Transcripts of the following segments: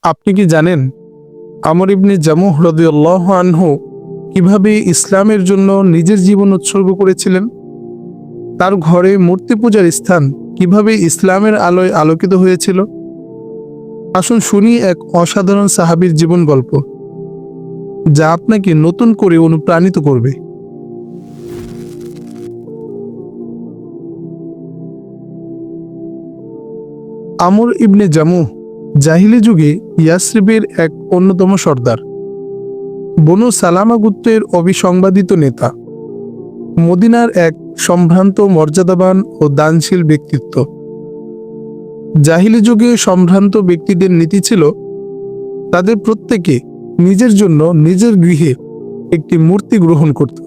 আপনি কি জানেন আমর ইবনে জামুহ রাদিয়াল্লাহু আনহু কিভাবে ইসলামের জন্য নিজের জীবন উৎসর্গ করেছিলেন? তার ঘরে মূর্তি পূজার স্থান কিভাবে ইসলামের আলোয় আলোকিত হয়েছিল? আসুন শুনি এক অসাধারণ সাহাবীর জীবন গল্প, যা আপনাকে নতুন করে অনুপ্রাণিত করবে। আমর ইবনে জামুহ জাহিলি যুগে ইয়াসরিবের এক অন্যতম সর্দার, বনু সালামা গোত্রের অবিসংবাদিত নেতা, মদিনার এক সম্ভ্রান্ত মর্যাদাবান ও দানশীল ব্যক্তিত্ব। জাহিলি যুগে সম্ভ্রান্ত ব্যক্তিদের নীতি ছিল তাদের প্রত্যেকে নিজের জন্য নিজের গৃহে একটি মূর্তি গ্রহণ করত।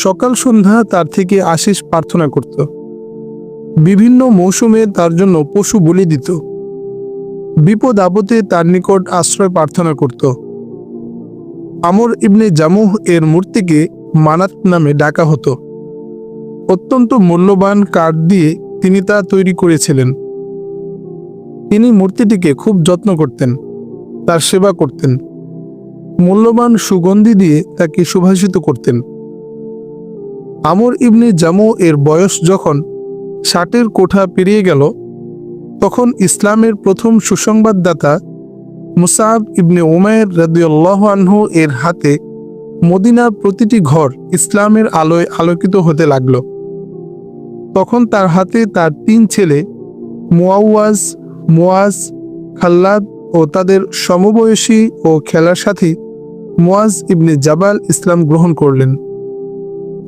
সকাল সন্ধ্যা তার থেকে আশীষ প্রার্থনা করত। বিভিন্ন মৌসুমে তার জন্য পশু বলি দিত। বিপদ আপদে তার নিকট আশ্রয় প্রার্থনা করত। আমর ইবনে জামুহ এর মূর্তিকে মানাত নামে ডাকা হতো। অত্যন্ত মূল্যবান কাঠ দিয়ে তিনি তা তৈরি করেছিলেন। তিনি মূর্তিটিকে খুব যত্ন করতেন, তার সেবা করতেন, মূল্যবান সুগন্ধি দিয়ে তাকে সুভাষিত করতেন। আমর ইবনে জামুহ এর বয়স যখন 60-এর কোঠা পেরিয়ে গেল, তখন ইসলামের প্রথম সুসংবাদদাতা মুসআব ইবনে উমাইর রাদিয়াল্লাহু আনহু এর হাতে মদিনার প্রতিটি ঘর ইসলামের আলোয় আলোকিত হতে লাগল। তখন তার হাতে তার 3 ছেলে মুআওয়াজ, মুআজ, খাল্লাদ ও তাদের সমবয়সী ও খেলার সাথী মুআজ ইবনে জাবাল ইসলাম গ্রহণ করলেন।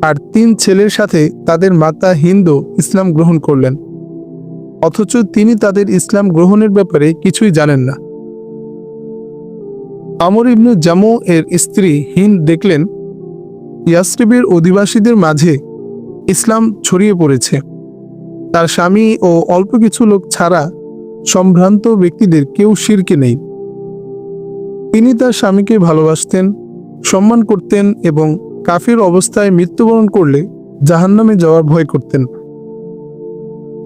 আর 3 ছেলের সাথে তাদের মাতা হিন্দও ইসলাম গ্রহণ করলেন, অথচ তিনি তাদের ইসলাম গ্রহণের ব্যাপারে কিছুই জানেন না। আমর ইবনে জামুহ এর স্ত্রী হিন্দ দেখলেন ইয়াসরিবের অধিবাসীদের মাঝে ইসলাম ছড়িয়ে পড়েছে। তার স্বামী ও অল্প কিছু লোক ছাড়া সম্ভ্রান্ত ব্যক্তিদের কেউ শিরকে নেই। তিনি তার স্বামীকে ভালোবাসতেন, সম্মান করতেন এবং কাফির অবস্থায় মৃত্যুবরণ করলে জাহান্নামে যাওয়ার ভয় করতেন।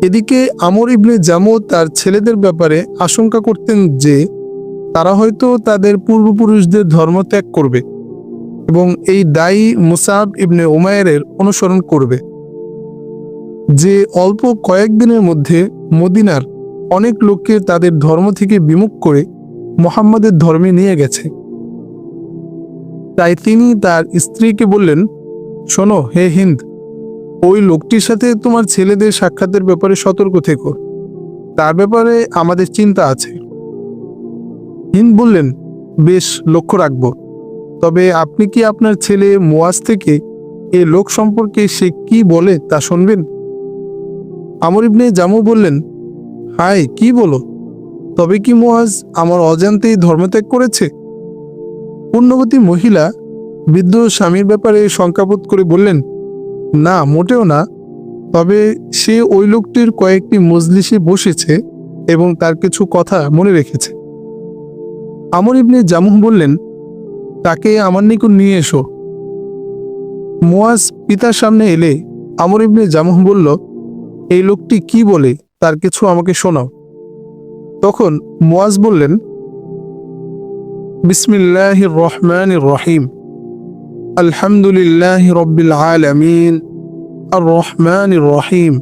এদিকে আমর ইবনে জামুহ তার ছেলেদের ব্যাপারে আশঙ্কা করতেন যে তারা হয়তো তাদের পূর্বপুরুষদের ধর্ম ত্যাগ করবে এবং এই দায়ী মুসআব ইবনে উমাইরের অনুসরণ করবে, যে অল্প কয়েকদিনের মধ্যে মদিনার অনেক লোককে তাদের ধর্ম থেকে বিমুখ করে মুহাম্মাদের ধর্মে নিয়ে গেছে। তাই তিনি তার স্ত্রীকে বললেন, শোনো হে হিন্দ, ওই লোকটির সাথে তোমার ছেলেদের সাক্ষাতের ব্যাপারে সতর্ক থেকো, তার ব্যাপারে আমাদের চিন্তা আছে। হিন্দ বললেন, বেশ, লক্ষ্য রাখব। তবে আপনি কি আপনার ছেলে মুআজ থেকে এ লোক সম্পর্কে সে কি বলে তা শুনবেন? আমর ইবনে জামুহ বললেন, হায়, কি বলো? তবে কি মুআজ আমার অজান্তেই ধর্মত্যাগ করেছে? পুণ্যবতী মহিলা বৃদ্ধ স্বামীর ব্যাপারে শঙ্কাবোধ করে বললেন, না, মোটেও না। তবে সে ওই লোকটির কয়েকটি মজলিসে বসেছে এবং তার কিছু কথা মনে রেখেছে। আমর ইবনে জামুহ বললেন, তাকে আমার নিকট নিয়ে এসো। মুআজ পিতার সামনে এলে আমর ইবনে জামুহ বলল, এই লোকটি কি বলে তার কিছু আমাকে শোনাও। তখন মুআজ বললেন, বিসমিল্লাহির রহমানির রহিম, আলহামদুলিল্লাহি রাব্বিল আলামিন, আর রহমানির রহিম,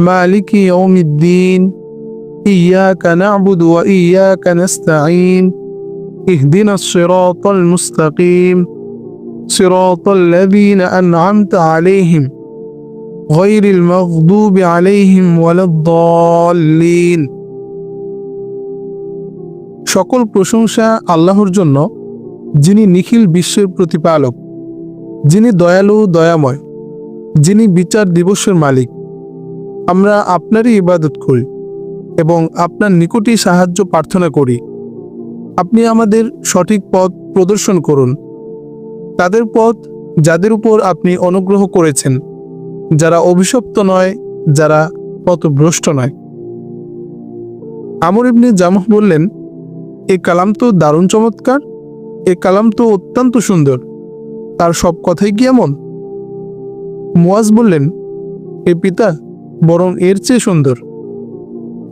মালিকি ইয়াউমিদ্দিন, إياك نعبد وإياك نستعين اهدنا الصراط المستقيم صراط الذين أنعمت عليهم غير المغضوب عليهم ولا الضالين। সকল প্রশংসা আল্লাহর জন্য, যিনি নিখিল বিশ্বের প্রতিপালক, যিনি দয়ালু দয়াময়, যিনি বিচার দিবসের মালিক। আমরা আপনারই ইবাদত করি এবং আপনার নিকটই সাহায্য প্রার্থনা করি। আপনি আমাদের সঠিক পথ প্রদর্শন করুন, তাদের পথ যাদের উপর আপনি অনুগ্রহ করেছেন, যারা অভিশপ্ত নয়, যারা পথভ্রষ্ট নয়। আমর ইবনে জামুহ বললেন, এ কালাম তো দারুণ চমৎকার, এ কালাম তো অত্যন্ত সুন্দর, তার সব কথাই কি এমন? মুআজ বললেন, হে পিতা, বরং এর চেয়ে সুন্দর।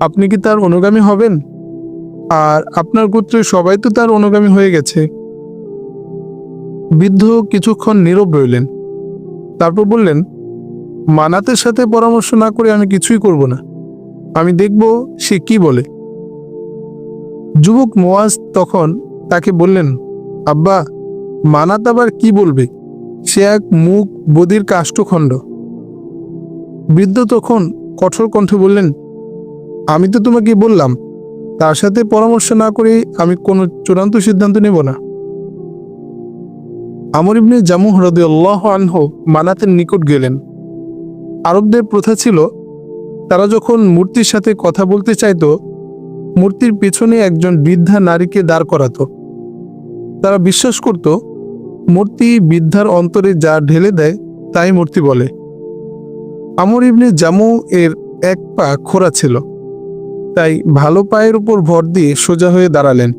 আপনি কি তার অনুগামী হবেন? আর আপনার গোত্রের সবাই তো তার অনুগামী হয়ে গেছে। বৃদ্ধ কিছুক্ষণ নীরব রইলেন, তারপর বললেন, মানাতের সাথে পরামর্শ না করে আমি কিছুই করব না। আমি দেখব সে কি বলে। যুবক মুয়াজ তখন তাকে বললেন, আব্বা, মানাত আবার কি বলবে? সে এক মুখ বধির কাষ্ঠখণ্ড। বৃদ্ধ তখন কঠোর কণ্ঠে বললেন, আমি তো তোমাকে বললাম তার সাথে পরামর্শ না করে আমি কোনো চূড়ান্ত সিদ্ধান্ত নেব না। আমর ইবনে জামুহ রাদিয়াল্লাহু আনহু মানাতের নিকট গেলেন। আরবদের প্রথা ছিল, তারা যখন মূর্তির সাথে কথা বলতে চাইতো, মূর্তির পেছনে একজন বৃদ্ধা নারীকে দাঁড় করাতো। তারা বিশ্বাস করত, মূর্তি বৃদ্ধার অন্তরে যা ঢেলে দেয় তাই মূর্তি বলে। আমর ইবনে জামুহ এর এক পা খোঁড়া ছিল, তাই ভালো পায়ের উপর ভর দিয়ে সোজা হয়ে দাঁড়ালেন।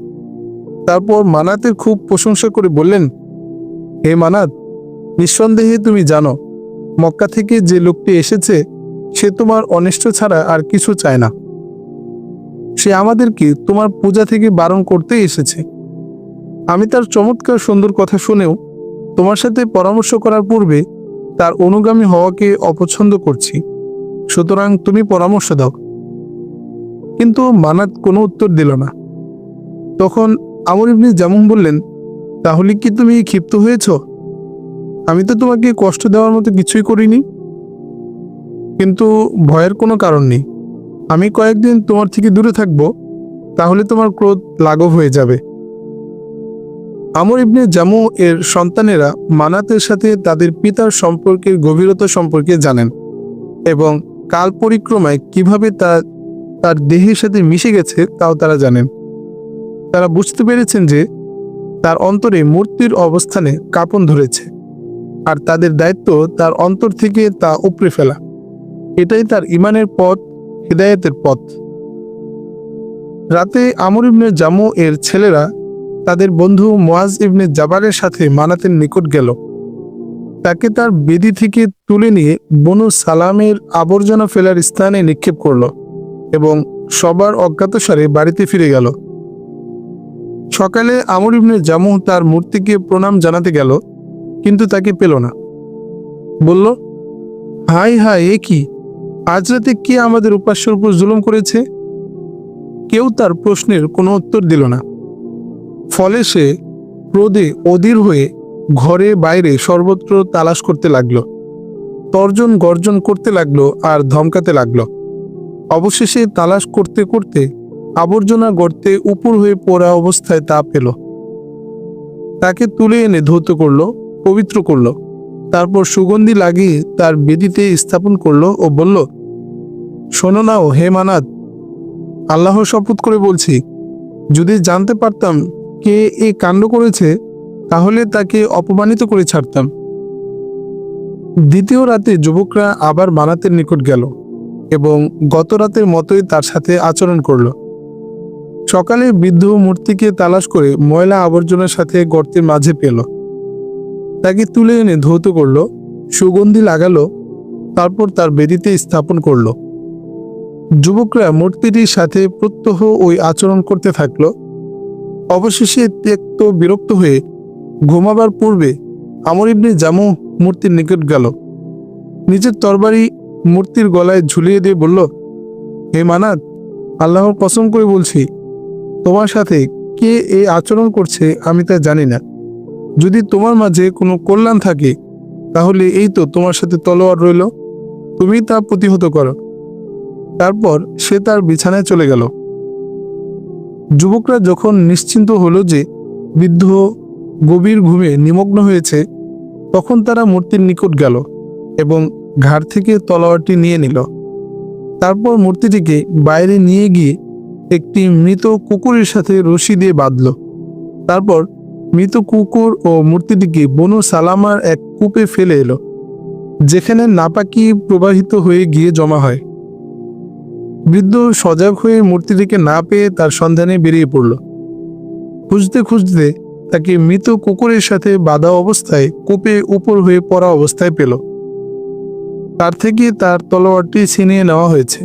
তারপর মানাতের খুব প্রশংসা করে বললেন, হে মানাত, নিঃসন্দেহে তুমি জানো মক্কা থেকে যে লোকটি এসেছে সে তোমার অনিষ্ট ছাড়া আর কিছু চায় না। সে আমাদেরকে তোমার পূজা থেকে বারণ করতেই এসেছে। আমি তার চমৎকার সুন্দর কথা শুনেও তোমার সাথে পরামর্শ করার পূর্বে তার অনুগামী হওয়াকে অপছন্দ করছি, সুতরাং তুমি পরামর্শ দাও। কিন্তু মানাত কোনো উত্তর দিল না। তখন আমর ইবনে জামুহ বললেন, তাহলে কি তুমি ক্ষিপ্ত হয়েছ? আমি তো তোমাকে কষ্ট দেওয়ার মতো কিছুই করিনি। কিন্তু ভয়ের কোনো কারণ নেই। আমি কয়েকদিন তোমার থেকে দূরে থাকব, তাহলে তোমার ক্রোধ লাঘব হয়ে যাবে। আমর ইবনে জামুহ এর সন্তানেরা মানাতের সাথে তাদের পিতার সম্পর্কের গভীরতা সম্পর্কে জানেন এবং কাল পরিক্রমায় কিভাবে তার দেহের সাথে মিশে গেছে তাও তারা জানেন। তারা বুঝতে পেরেছেন যে তার অন্তরে মূর্তির অবস্থানে কাঁপন ধরেছে, আর তাদের দায়িত্ব তার অন্তর থেকে তা উপড়ে ফেলা। এটাই তার ঈমানের পথ, হিদায়াতের পথ। রাতে আমর ইবনে জামুহ এর ছেলেরা তাদের বন্ধু মুয়াজ ইবনে জাবালের সাথে মানাতের নিকট গেল। তাকে তার বেদি থেকে তুলে নিয়ে বনু সালামের আবর্জনা ফেলার স্থানে নিক্ষেপ করল এবং সবার অজ্ঞাতসারে বাড়িতে ফিরে গেল। সকালে আমর ইবনে জামুহ তার মূর্তিকে প্রণাম জানাতে গেল, কিন্তু তাকে পেল না। বলল, হায় হায়, এ কি! আজ রাতে কে আমাদের উপাস্যের উপর জুলুম করেছে? কেউ তার প্রশ্নের কোনো উত্তর দিল না। ফলে সে ক্রোধে অধীর হয়ে ঘরে বাইরে সর্বত্র তালাশ করতে লাগলো, তর্জন গর্জন করতে লাগলো আর ধমকাতে লাগলো। অবশেষে তালাশ করতে করতে আবর্জনা গর্তে উপর হয়ে পড়া অবস্থায় তা পেল। তাকে তুলে এনে ধৌত করলো, পবিত্র করলো, তারপর সুগন্ধি লাগিয়ে তার বেদিতে স্থাপন করলো ও বলল, শোনো নাও হে মানাত, আল্লাহর শপথ করে বলছি, যদি জানতে পারতাম কে এ কাণ্ড করেছে তাহলে তাকে অপমানিত করে ছাড়তাম। দ্বিতীয় রাতে যুবকরা আবার মানাতের নিকট গেল এবং গত রাতের মতোই তার সাথে আচরণ করল। সকালে বৃদ্ধ মূর্তিকে তালাশ করে ময়লা আবর্জনার সাথে গর্তের মাঝে পেল। তাকে তুলে এনে ধৌত করল, সুগন্ধি লাগালো, তারপর তার বেদিতে স্থাপন করল। যুবকরা মূর্তিটির সাথে প্রত্যহ ওই আচরণ করতে থাকলো। অবশেষে ত্যক্ত বিরক্ত হয়ে ঘুমাবার পূর্বে আমর ইবনে জামুহ মূর্তির নিকট গেল। নিজের তরবারি মূর্তির গলায় ঝুলিয়ে দিয়ে বলল, হে মানাত, আল্লাহর কসম করে বলছি, তোমার সাথে কে এই আচরণ করছে আমি তা জানি না। যদি তোমার মাঝে কোনো কল্যাণ থাকে তাহলে এই তো তোমার সাথে তলোয়ার রইল, তুমি তা প্রতিহত করো। তারপর সে তার বিছানায় চলে গেল। যুবকরা যখন নিশ্চিন্ত হলো যে বৃদ্ধ গভীর ঘুমে নিমগ্ন হয়েছে, তখন তারা মূর্তির নিকট গেল এবং ঘাড় থেকে তলোয়ারটি নিয়ে নিল। তারপর মূর্তিটিকে বাইরে নিয়ে গিয়ে একটি মৃত কুকুরের সাথে রশি দিয়ে বাঁধল। তারপর মৃত কুকুর ও মূর্তিটিকে বনু সালামার এক কূপে ফেলে এলো, যেখানে নাপাকি প্রবাহিত হয়ে গিয়ে জমা হয়। বৃদ্ধ সজাগ হয়ে মূর্তিটিকে না পেয়ে তার সন্ধানে বেরিয়ে পড়ল। খুঁজতে খুঁজতে তাকে মৃত কুকুরের সাথে বাঁধা অবস্থায় কূপে উপর হয়ে পড়া অবস্থায় পেল। তার থেকে তার তলোয়ারটি ছিনিয়ে নেওয়া হয়েছে।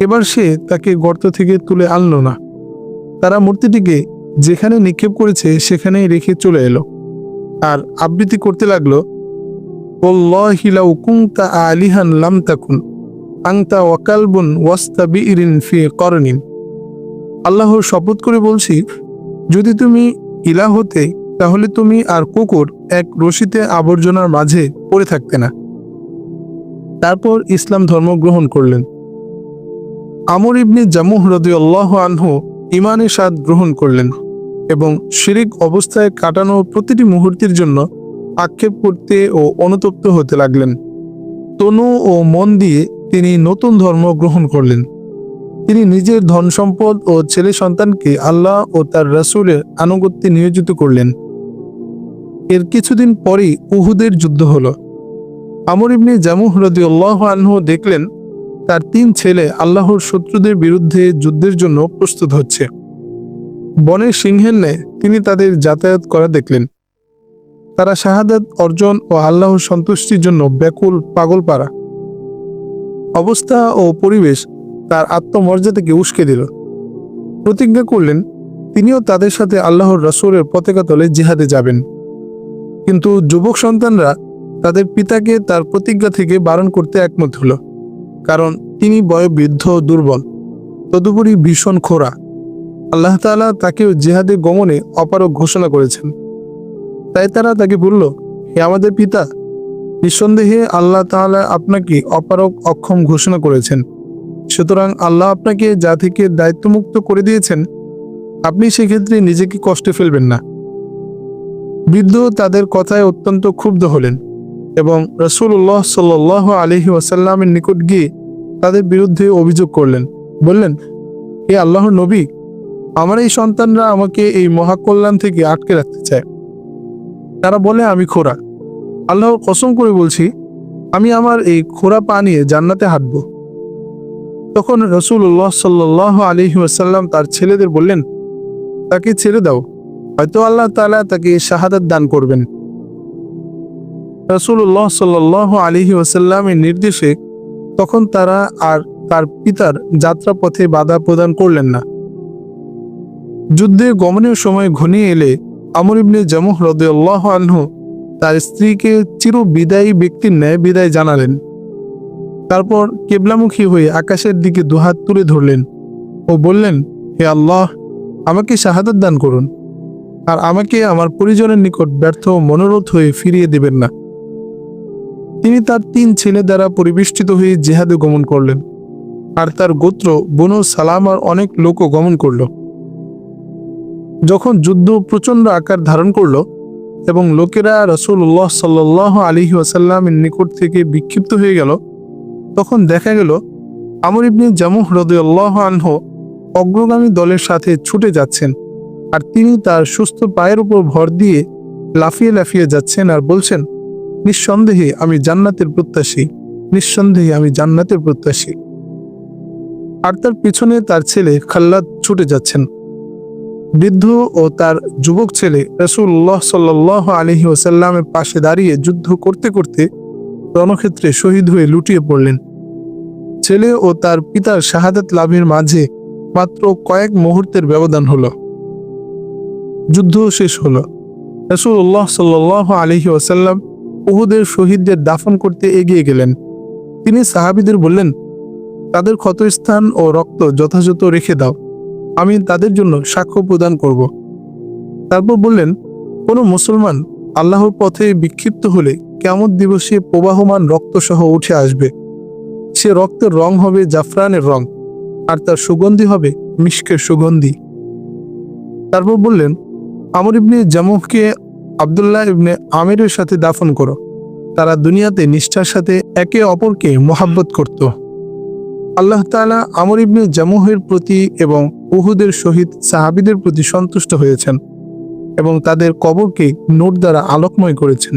এবার সে তাকে গর্ত থেকে তুলে আনল না। তারা মূর্তিটিকে যেখানে নিক্ষেপ করেছে সেখানেই রেখে চলে এলো আর আবৃত্তি করতে লাগলো, ওয়াল্লাহি লাউ কুনতা আলিহান লাম তাকুন আনতা ওয়া কালবুন ওয়াস্তাবিরিন ফি করনিন। আল্লাহর শপথ করে বলছি, যদি তুমি ইলাহ হতে তাহলে তুমি আর কুকুর এক রশিতে আবর্জনার মাঝে পড়ে থাকতে না। তারপর ইসলাম ধর্ম গ্রহণ করলেন। আমর ইবনে জামুহ রাদিয়াল্লাহু আনহু ঈমানের স্বাদ গ্রহণ করলেন এবং শিরিক অবস্থায় কাটানো প্রতিটি মুহূর্তের জন্য আক্ষেপ করতে ও অনুতপ্ত হতে লাগলেন। তনু ও মন দিয়ে তিনি নতুন ধর্ম গ্রহণ করলেন। তিনি নিজের ধন সম্পদ ও ছেলে সন্তানকে আল্লাহ ও তার রাসূলের আনুগত্যে নিয়োজিত করলেন। এর কিছুদিন পরই উহুদের যুদ্ধ হলো। আমর ইবনে জামুহ রাদিয়াল্লাহু আনহু দেখলেন তার 3 ছেলে আল্লাহর শত্রুদের বিরুদ্ধে যুদ্ধের জন্য প্রস্তুত হচ্ছে। বনের সিংহের ন্যায় তিনি তাদের যাতায়াত করা দেখলেন। তারা শাহাদাত অর্জন ও আল্লাহর সন্তুষ্টির জন্য ব্যাকুল পাগলপাড়া। অবস্থা ও পরিবেশ তার আত্মমর্যাদাকে উস্কে দিল। প্রতিজ্ঞা করলেন তিনিও তাদের সাথে আল্লাহর রাসূলের পতাকা তলে জিহাদে যাবেন। কিন্তু যুবক সন্তানরা তাদের পিতাকে তার প্রতিজ্ঞা থেকে বারণ করতে একমত হলো, কারণ তিনি বয়োবৃদ্ধ দুর্বল, তদুপরি ভীষণ খোঁড়া। আল্লাহ তাআলা তাকেও জিহাদে গমনে অপারগ ঘোষণা করেছেন। তাই তারা তাকে বলল, হে আমাদের পিতা, নিঃসন্দেহে আল্লাহ তাআলা আপনাকে অপারগ অক্ষম ঘোষণা করেছেন, সুতরাং আল্লাহ আপনাকে যা থেকে দায়িত্বমুক্ত করে দিয়েছেন আপনি সেক্ষেত্রে নিজেকে কষ্টে ফেলবেন না। বৃদ্ধ তাদের কথায় অত্যন্ত ক্ষুব্ধ হলেন এবং রাসূলুল্লাহ সাল্লাল্লাহু আলাইহি ওয়াসাল্লামের নিকট গিয়ে তাদের বিরুদ্ধে অভিযোগ করলেন। বললেন, হে আল্লাহর নবী, আমার এই সন্তানরা আমাকে এই মহাকল্যাণ থেকে আটকে রাখতে চায়। তারা বলে আমি খোঁড়া। আল্লাহর কসম করে বলছি, আমি আমার এই খোঁড়া পা নিয়ে জান্নাতে হাঁটব। তখন রাসূলুল্লাহ সাল্লাল্লাহু আলাইহি ওয়াসাল্লাম তার ছেলেদের বললেন, তাকে ছেড়ে দাও, হয়তো আল্লাহ তাআলা তাকে শাহাদাত দান করবেন। রাসূলুল্লাহ সাল্লাল্লাহু আলাইহি ওয়াসাল্লামের নির্দেশে তখন তারা আর তার পিতার যাত্রাপথে বাধা প্রদান করলেন না। যুদ্ধে গমনের সময় ঘনিয়ে এলে আমর ইবনে জামুহ রাদিয়াল্লাহু আনহু তার স্ত্রীকে চির বিদায়ী ব্যক্তির ন্যায় বিদায় জানালেন। তারপর কিবলামুখী হয়ে আকাশের দিকে দুহাত তুলে ধরলেন ও বললেন, হে আল্লাহ, আমাকে শাহাদাত দান করুন আর আমাকে আমার পরিজনের নিকট ব্যর্থ মনোরথ হয়ে ফিরিয়ে দেবেন না। তিনি তার 3 ছেলে দ্বারা পরিবেষ্টিত হয়ে জিহাদে গমন করলেন আর তার গোত্র বনু সালামার অনেক লোকও গমন করল। যখন যুদ্ধ প্রচণ্ড আকার ধারণ করল এবং লোকেরা রাসূলুল্লাহ সাল্লাল্লাহু আলাইহি ওয়াসাল্লামের নিকট থেকে বিক্ষিপ্ত হয়ে গেল, তখন দেখা গেল আমর ইবনে জামুহ রাদিয়াল্লাহু আনহু অগ্রগামী দলের সাথে ছুটে যাচ্ছেন আর তিনি তার সুস্থ পায়ের উপর ভর দিয়ে লাফিয়ে লাফিয়ে যাচ্ছেন আর বলছেন, নিঃসন্দেহে আমি জান্নাতের প্রত্যাশী, নিঃসন্দেহে আমি জান্নাতের প্রত্যাশী। আর তার পিছনে তার ছেলে খাল্লাদ ছুটে যাচ্ছেন। বৃদ্ধ ও তার যুবক ছেলে রাসূলুল্লাহ সাল্লাল্লাহু আলাইহি ওয়াসাল্লামের পাশে দাঁড়িয়ে যুদ্ধ করতে করতে রণক্ষেত্রে শহীদ হয়ে লুটিয়ে পড়লেন। ছেলে ও তার পিতার শাহাদাত লাভের মাঝে মাত্র কয়েক মুহূর্তের ব্যবধান হলো। যুদ্ধ শেষ হলো। রাসূলুল্লাহ সাল্লাল্লাহু আলাইহি ওয়াসাল্লাম উহুদের শহীদদের দাফন করতে এগিয়ে গেলেন। তিনি সাহাবীদের বললেন, তাদের ক্ষতস্থান ও রক্ত যথাযথ রেখে দাও, আমি তাদের জন্য সাক্ষ্য প্রদান করব। তারপর বললেন, কোনো মুসলমান আল্লাহর পথে বিক্ষিপ্ত হলে কিয়ামত দিবসে প্রবাহমান রক্তসহ উঠে আসবে। সে রক্তের রং হবে জাফরানের রং আর তার সুগন্ধি হবে মিশকের সুগন্ধি। তারপর বললেন, আমর ইবনে জামুহকে আব্দুল্লাহ ইবনে আমিরের সাথে দাফন করো। তারা দুনিয়াতে নিষ্ঠার সাথে একে অপরকে মোহাব্বত করত। আল্লাহ তাআলা আমর ইবনে জামুহের প্রতি এবং উহুদের শহীদ সাহাবীদের প্রতি সন্তুষ্ট হয়েছেন এবং তাদের কবরকে নূর দ্বারা আলোকময় করেছেন।